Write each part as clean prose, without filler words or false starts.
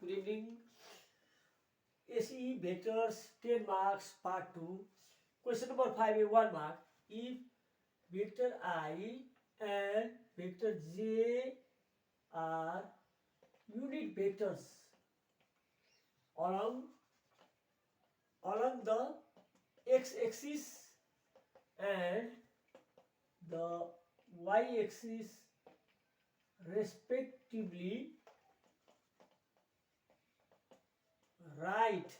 Good evening. ACE vectors 10 marks part 2. Question number 5 is 1 mark. If vector I and vector j are unit vectors along the x-axis and the y-axis respectively, write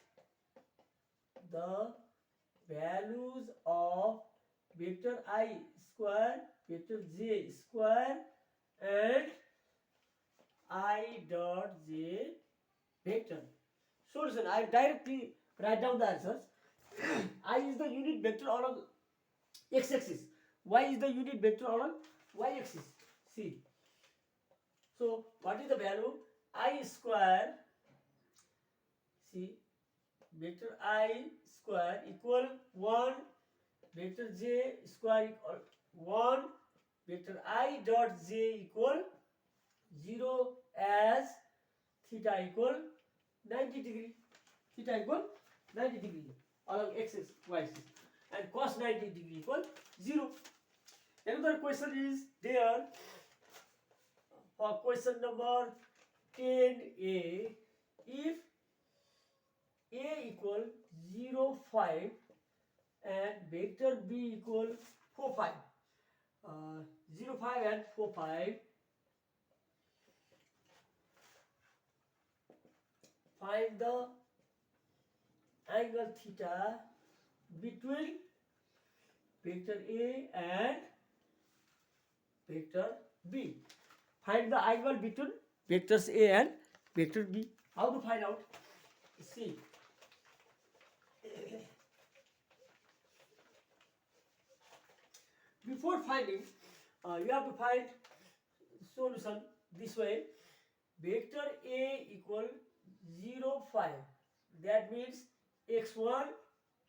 the values of vector I square, vector j square and I dot j vector. Solution, I directly write down the answers. I is the unit vector along x-axis, y is the unit vector along y-axis. See, so what is the value? I square, see, vector I square equal 1, vector j square equal 1, vector I dot j equal 0 as theta equal 90 degree. Theta equal 90 degree along x-axis, y-axis, and cos 90 degree equal 0. Another question is there for question number 10a. If a equal 0, 5 and vector b equal 4, 5, 0, 5 and 4, 5, find the angle theta between vector A and vector B. Find the angle between vectors A and vector B. How to find out? See. Before finding, you have to find solution this way. Vector A equal 0, 5. That means x1,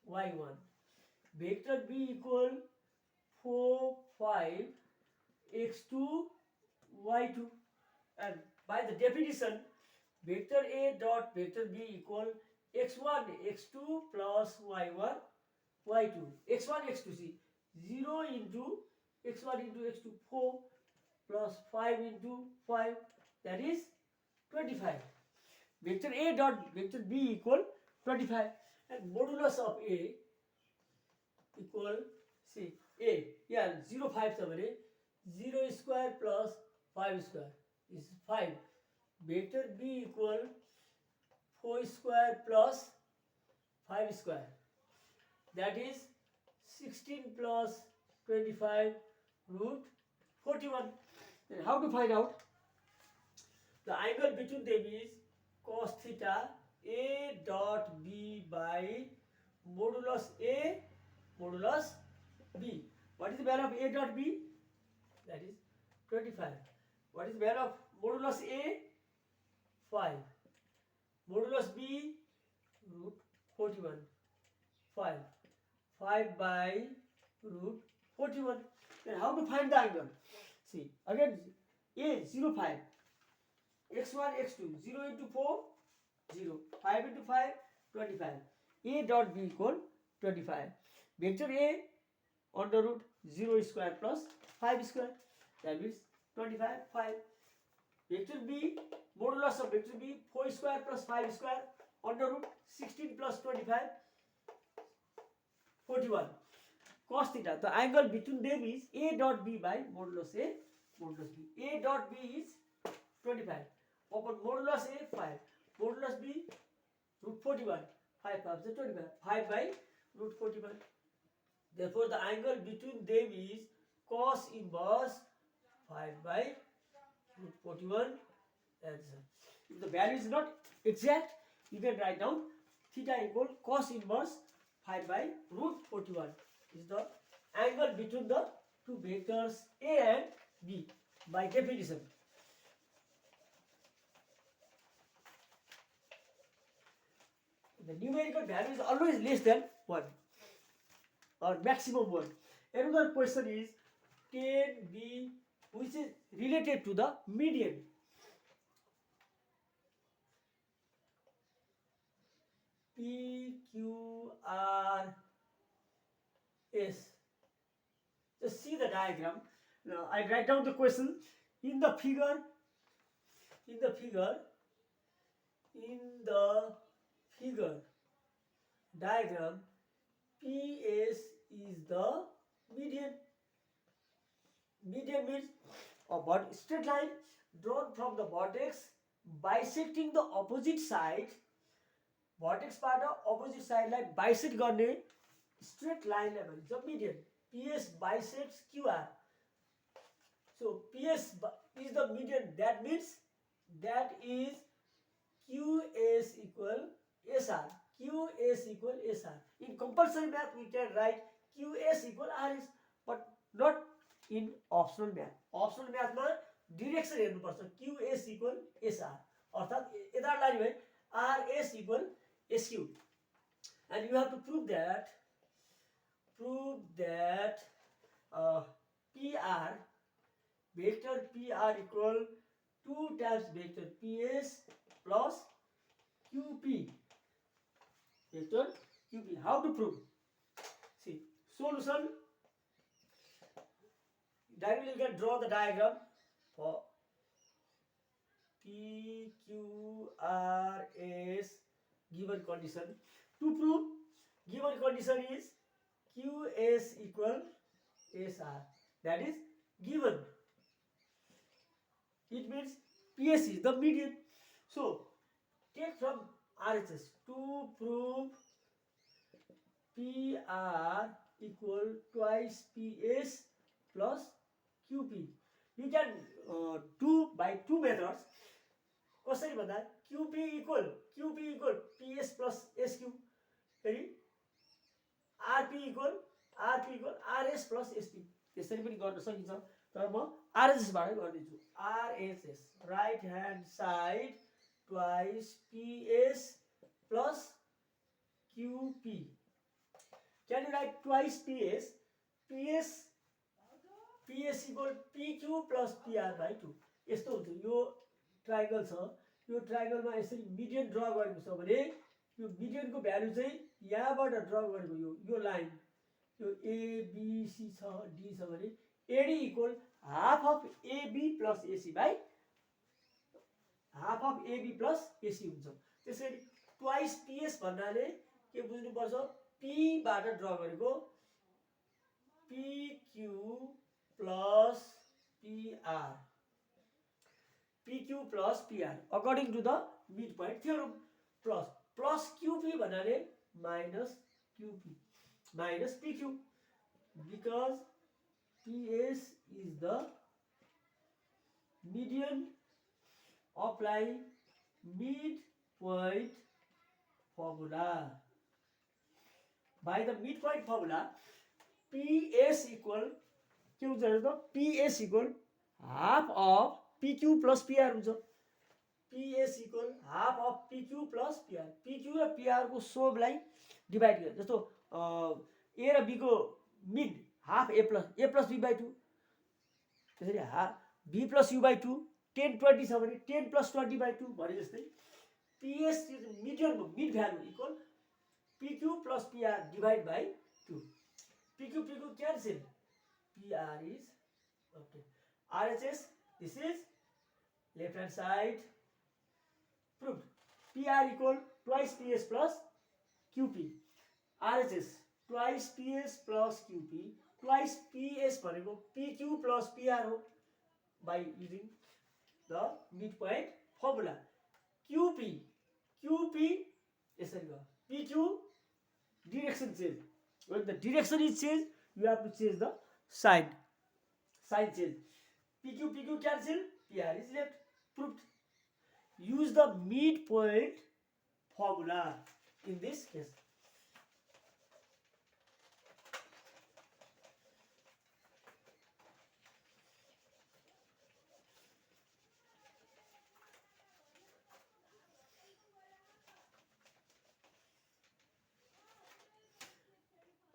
y1. Vector B equal 4, 5, x2, y2. And by the definition, vector A dot vector B equal x1, x2 plus y1, y2. x1, x2, see, 0 into x1 into x2, 4 plus 5 into 5, that is 25. Vector A dot vector B equal 25. And modulus of A equal, see, A, yeah, 0, 5 somewhere, 0 square plus 5 square is 5. Vector B equal 4 square plus 5 square, that is 16 plus 25 root 41. Then how to find out? The angle between them is cos theta A dot B by modulus A modulus B. What is the value of A dot B? That is 25. What is the value of modulus A? 5. Modulus B root 41. 5. 5 by root 41. Then how to find the angle? See, again A 0, 5. x1, x2, 0 into 4, 0. 5 into 5, 25. A dot B equal 25. Vector A under root 0 square plus 5 square. That means 25, 5. Vector B, modulus of vector B, 4 square plus 5 square under root 16 plus 25, 41. Cos theta, the angle between them is A dot B by modulus A, modulus B. A dot B is 25. Upon modulus A, 5. Modulus B, root 41. 5 times 25. 5 by root 41. Therefore, the angle between them is cos inverse 5 by root 41. Answer. If the value is not exact, you can write down theta equal cos inverse 5 by root 41 is the angle between the two vectors A and B by definition. The numerical value is always less than 1 or maximum 1. Another question is 10b, which is related to the median. P, Q, R, S. Just see the diagram. Now I write down the question in the figure. In the figure diagram, PS is the median. Median means a straight line drawn from the vertex bisecting the opposite side. Vertex part of opposite side lie bisect गर्ने straight line लाई भन्छ median. PS bisects QR. So PS is the median. That means that is QS equal SR. QS equal SR. In compulsory math we can write QS equal RS, but not in optional math. Optional math मा direction हेर्नु पर्छ. QS equal SR. अर्थात यता लाने भए RS equal SQ. And you have to prove that PR, vector PR equal 2 times vector PS plus QP. Vector QP. How to prove? See, solution. Directly you can draw the diagram for P, Q, R, S given condition. To prove, given condition is QS equal SR. That is given. It means PS is the median. So take from RHS to prove PR equal twice PS plus QP. You can do by two methods. कसरी भन्दा QP equal PS plus SQ. RP equal RS plus SP. त्यसरी पनि गर्न सकिन्छ, तर म RHS बाटै गर्दैछु. RHS right hand side twice PS plus QP. Can you write twice PS? PS equal PQ plus PR by 2. यस्तो हुन्छ. यो ट्रायंगल छ. यो ट्रायंगलमा यसरी मिडियन ड्रा गरेको छ भने यो मिडियनको भ्यालु चाहिँ यहाँबाट ड्रा गरेको यो लाइन यो ABC छ, D छ भने AD equal half of AB plus AC by half of AB plus AC हुन्छ. त्यसैले twice PS भन्नाले के बुझ्नु पर्छ? P बाट ड्रा गरेको PQ plus PR. PQ plus PR according to the midpoint theorem. Plus QP भन्नाले minus QP minus PQ, because PS is the median. Apply midpoint formula. By the midpoint formula, PS equal के हुन्छ त? PS equal half of PQ plus PR हुन्छ. PS equal half of PQ plus PR. PQ raw PR को सोबलाई divide गर्छ. जस्तो A raw B को mid half A plus B by 2. त्यसरी B plus U by 2 10 20 छ भने 10 plus 20 by 2 भने जस्तै PS मिडियनको mid value equal PQ plus PR divide by 2. PQ cancel. PR is okay. RHS, this is left hand side proved. PR equal twice PS plus QP. RHS twice PS plus QP. Twice PS भनेको PQ plus PR हो by using the midpoint formula. QP यसरी भयो. PQ direction change. When the direction is changed, you have to change the sign change. PQ cancel, PR is left. Proved. Use the midpoint formula in this case.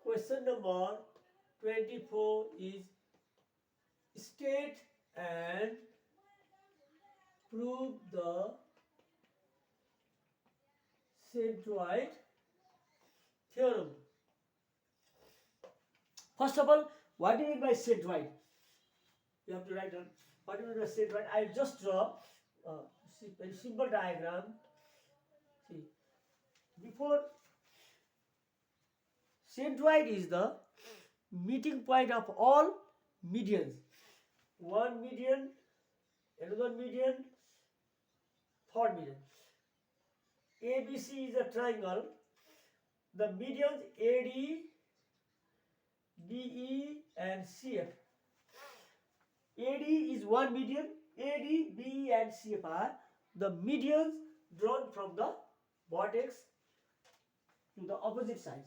Question number 24 is state and prove the centroid theorem. First of all, what do you mean by centroid? You have to write down what do you mean by centroid. I just draw a very simple diagram. See, before centroid is the meeting point of all medians. One median, another median, third median. ABC is a triangle. The medians AD, BE and CF. AD is one median. AD, BE and CF are the medians drawn from the vertex to the opposite sides.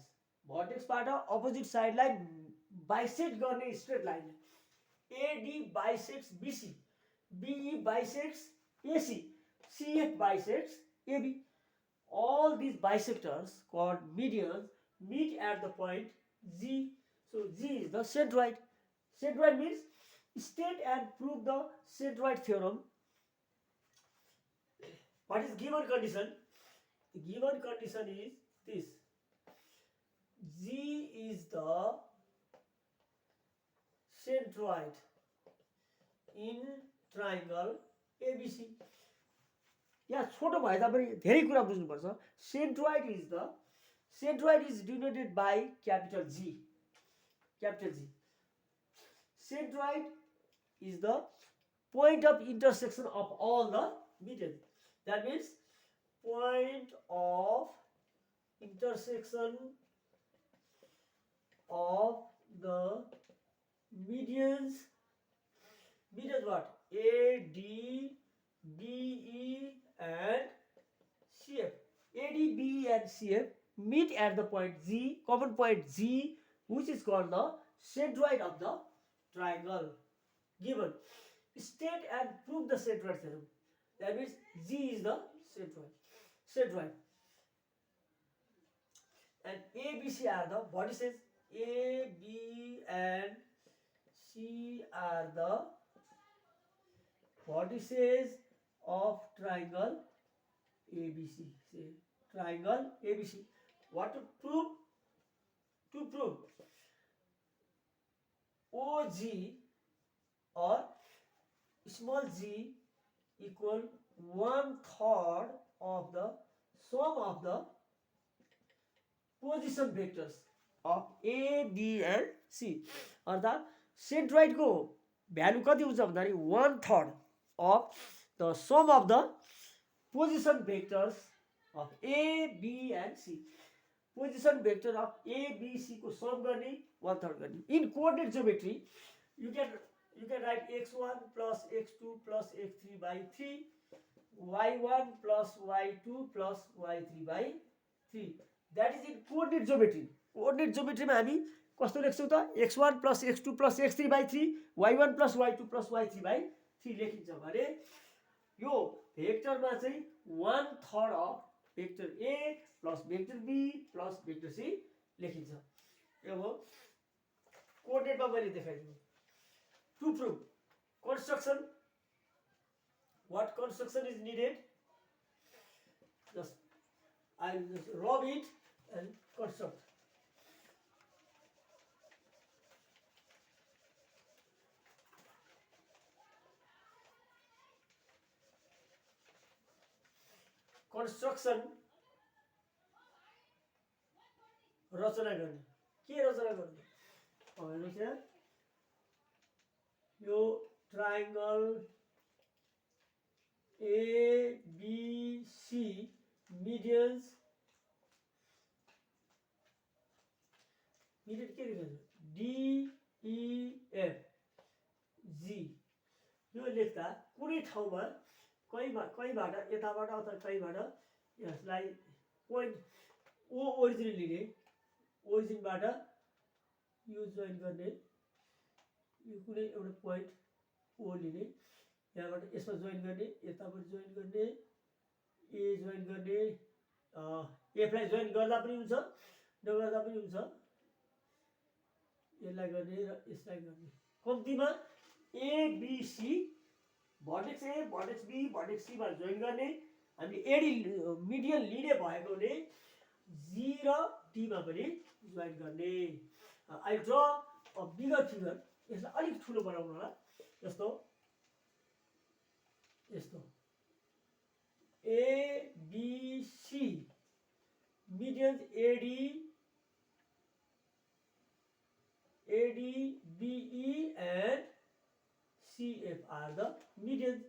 Vertex part of opposite side line bisect गर्ने straight line. AD bisects BC, BE bisects AC, CF bisects AB. All these bisectors called medians meet at the point G. So G is the centroid. Centroid means state and prove the centroid theorem. What is given condition? The given condition is this. G is the centroid in triangle ABC. यहाँ छोटो भए तापनि धेरै कुरा बुझ्नुपर्छ. Centroid is denoted by capital G. Capital G. Centroid is the point of intersection of all the medians. That means point of intersection of the medians. Medians what? A, D, B, E and CF. AD, BE and CF meet at the point G, common point G, which is called the centroid of the triangle. Given. State and prove the centroid theorem. That means G is the centroid. And A, B, C are the vertices. A, B and C are the vertices of triangle ABC. Say triangle ABC. What to prove? To prove OG or small g equal 1/3 of the sum of the position vectors of A, B and C. अर्थात् centroid को value कति हुन्छ भन्दाखेरि 1/3 of the sum of the position vectors of A, B and C. Position vector of A, B, C को sum गर्ने 1/3 गर्ने. In coordinate geometry, you can write x1 plus x2 plus x3 by 3, y1 plus y2 plus y3 by 3. That is in coordinate geometry. Coordinate geometry मा हामी कस्तो लेख्छौं त x1 plus x2 plus x3 by 3, y1 plus y2 plus y3 by 3 लेखिन्छ भने यो भेक्टरमा चाहिँ 1/3 of vector A plus vector B plus vector C लेखिन्छ. यो हो coordinate मा मैले देखाइदिएँ. To prove construction, what construction is needed? I will just rub it and construct. Construction रचना गर्ने. के रचना गर्ने? हेर्नुस् यहाँ यो ट्रायंगल ABC medians median के लेख्नु DEF G यो लेख्दा कुनै ठाउँमा कहीँबाट यताबाट अथवा कहीँबाट यसलाई पोइन्ट O ओरिजिन लिने ओरिजिनबाट यो जोइन गर्ने यो कुनै एउटा पोइन्ट O लिने यहाँबाट यसमा जोइन गर्ने यताबाट जोइन गर्ने A जोइन गर्ने F लाई जोइन गर्दा पनि हुन्छ नगर्दा पनि हुन्छ यसलाई गर्ने र यसलाई गर्ने कम्तिमा ABC vertex A vertex B vertex C मा जोइन गर्ने हामीले एडी मिडियन लिने भएकोले जी र डीमा पनि जोइन गर्ने। आई ड्र अ बिगर फिगर, यसलाई अलिक ठुलो बनाउनु होला, यस्तो यस्तो ABC medians AD, BE and CF are the medians.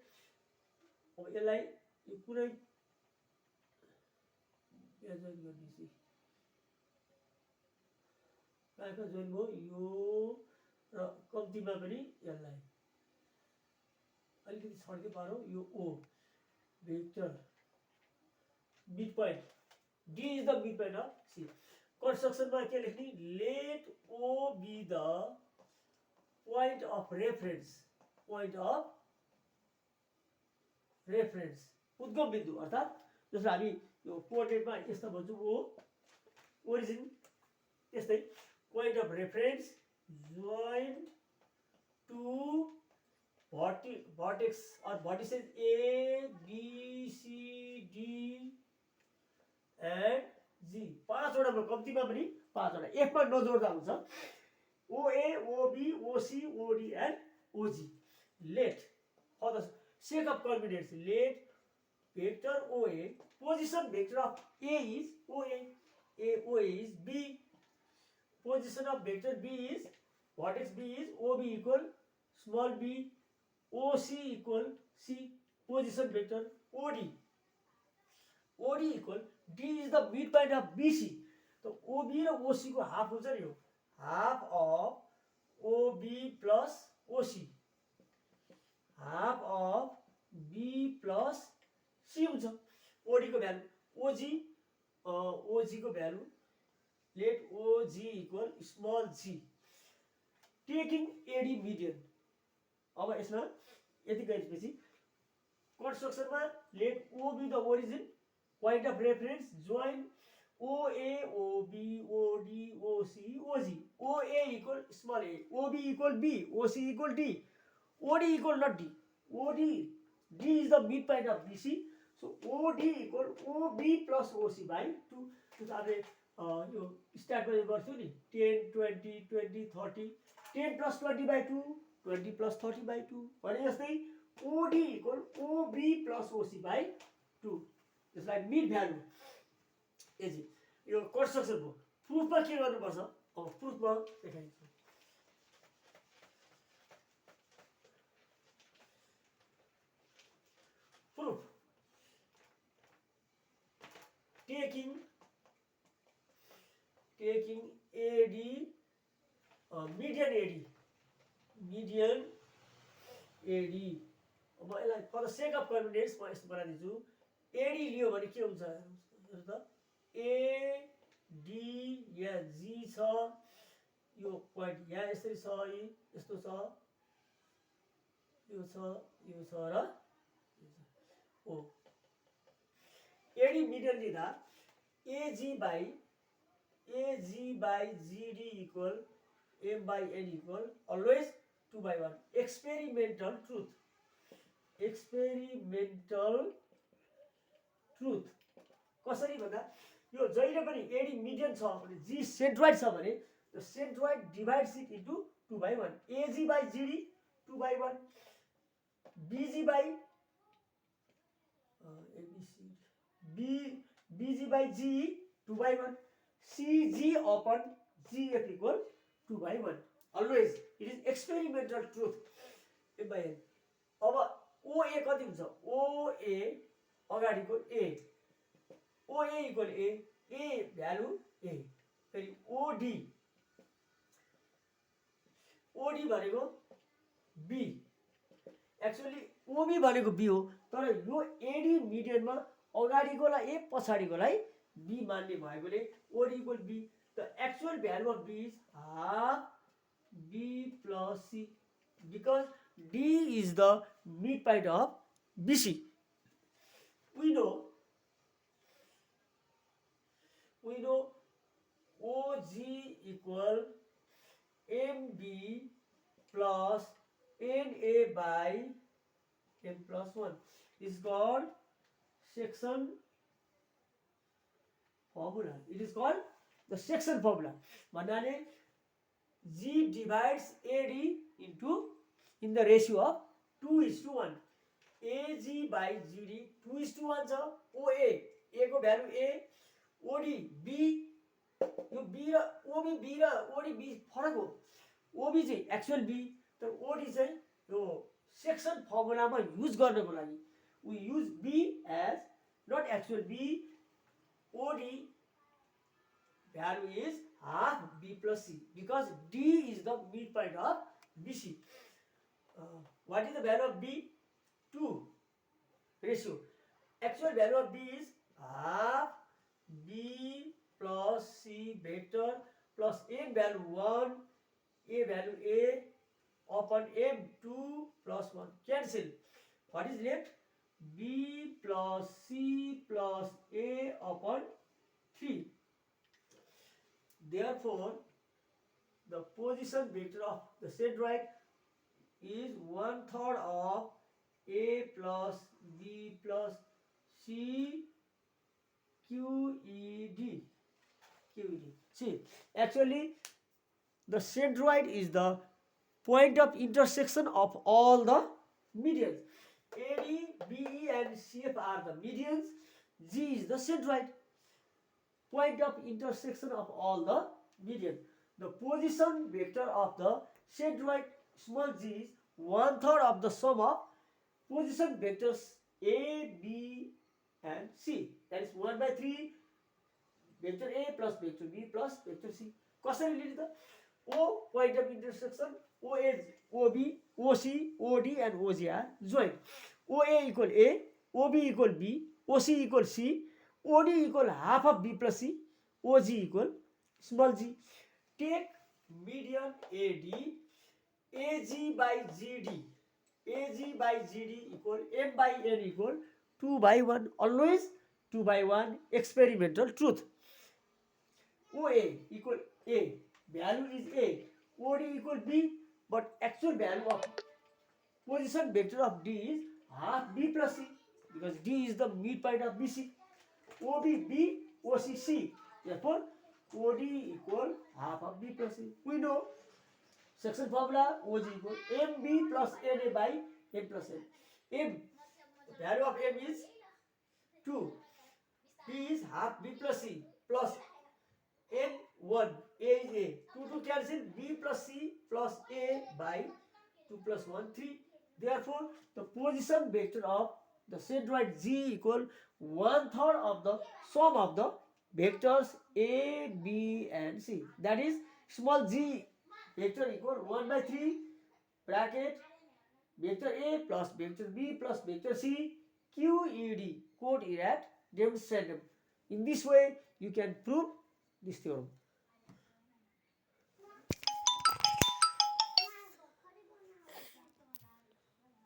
अब यसलाई यो कुनै जोइन गर्नेछु, कहाँ कहाँ जोइन भयो, यो र कम्तीमा पनि यसलाई अलिकति छड्के पारौँ, यो O vector mid point, D is the mid point of C. कन्स्ट्रक्सनमा के लेख्ने, let O be the point of reference, point of reference उद्गम बिन्दु, अर्थात् जस्तो हामी यो कोअर्डिनेटमा यस्तो भन्छौँ, ओ ओरिजिन, त्यस्तै point of reference join to vertex or vertices A, B, C, D and G, 5 वटा कम्तीमा पनि 5 वटा, एफमा नजोड्दा हुन्छ, OA, OB, OC, OD and OG। let for the sake of convenience, let vector OA, position vector of A is OA, OA is B, position of vector B is, vertex B is OB equal small b, OC equal C, position vector OD, OD equal D is the midpoint of BC। तो OB र OC को half हुन्छ नि, यो half of OB plus OC, half of B plus C हुन्छ। OD को value OG, OG को value let OG equal small g, taking AD median. अब यसमा यति गरेपछि कन्स्ट्रक्सनमा let O be the origin, point of reference join OA, OB, OD, OC, OG, OA equal small a, OB equal B, OC equal D, OD equal not D, OD, D is the midpoint of BC, so OD equal OB plus OC by 2। तो हामीले यो start गर्छु नि, 10, 20, 20, 30, 10 plus 20 by 2, 20 plus 30 by 2 भने जस्तै OD equal OB plus OC by 2। त्यसलाई mid value AG, यो construction हो। प्रुफमा के गर्नुपर्छ, अब प्रुफमा देखाइदिन्छु। Proof taking AD, median AD, median AD। अब यसलाई for the sake of convenience म यस्तो बनाइदिन्छु, AD लियो भने के हुन्छ, हेर्नु त AD यहाँ G छ, यो पोइन्ट यहाँ यसरी छ, यस्तो छ, यो छ, यो छ र ओ। AD मिडियन लिँदा AG by GD equal M by N equal always 2 by 1। experimental truth, कसरी भन्दा यो जहिले पनि AD मिडियन छ भने G सेन्ट्रोइड छ भने the centroid divides it into 2 by 1, AG by GD 2 by 1, BG by BG by GE 2 by 1, CG upon GF equal 2 by 1। always it is experimental truth, M by N। अब OA कति हुन्छ, OA अगाडिको A, OA equal A value A, फेरि OD भनेको B, actually OB भनेको B हो, तर यो AD मिडियनमा अगाडिकोलाई A पछाडिकोलाई B मान्ने भएकोले OD equal B। The actual value of B is half B plus C, because D is the midpoint of BC। We know OG equal MB plus NA by M plus 1 is called section formula. It is called the section formula. भन्नाले G divides AD into in the ratio of 2:1. AG by GD 2:1 छ. OA A को value A, OD B, यो B र OB B र OD B फरक हो. OB चाहिँ actual B, तर OD चाहिँ यो सेक्सन फर्मुलामा युज गर्नको लागि we use B as not actual B. OD value is half B plus C because D is the midpoint of BC. What is the value of B? 2 ratio. Actual value of B is half B plus C vector plus M value 1, A value A upon M2 plus 1. Cancel. What is left? B plus C plus A upon 3. Therefore, the position vector of the centroid is 1/3 of A plus B plus C QED. See, actually, the centroid is the point of intersection of all the medians. AD, BE and CF are the medians. G is the centroid. Point of intersection of all the medians. The position vector of the centroid small g is 1/3 of the sum of position vectors A, B and C. That is 1/3 vector A plus vector B plus vector C. कसरी लिने त? O point of intersection, OA, OB, OC, OD and OG are joined. OA equal A, OB equal B, OC equal C, OD equal half of B plus C, OG equal small g. Take median AD, AG by GD. AG by GD equal M by N equal 2/1. Always 2/1 experimental truth. OA equal A. Value is A. OD equal B. But actual value of position vector of D is half B plus C. Because D is the midpoint of BC. OB B, OC C. Therefore, OD equal half of B plus C. We know section formula OG equal MB plus NA by N plus N. M, value of M is 2. B is half B plus C plus N1. A is A. 2 cancel. B plus C plus A by 2 plus 1, 3. Therefore, the position vector of the centroid G equal 1/3 of the sum of the vectors A, B and C. That is small g vector equal 1/3 bracket vector A plus vector B plus vector C QED. Quote it at demonstratum. In this way, you can prove this theorem.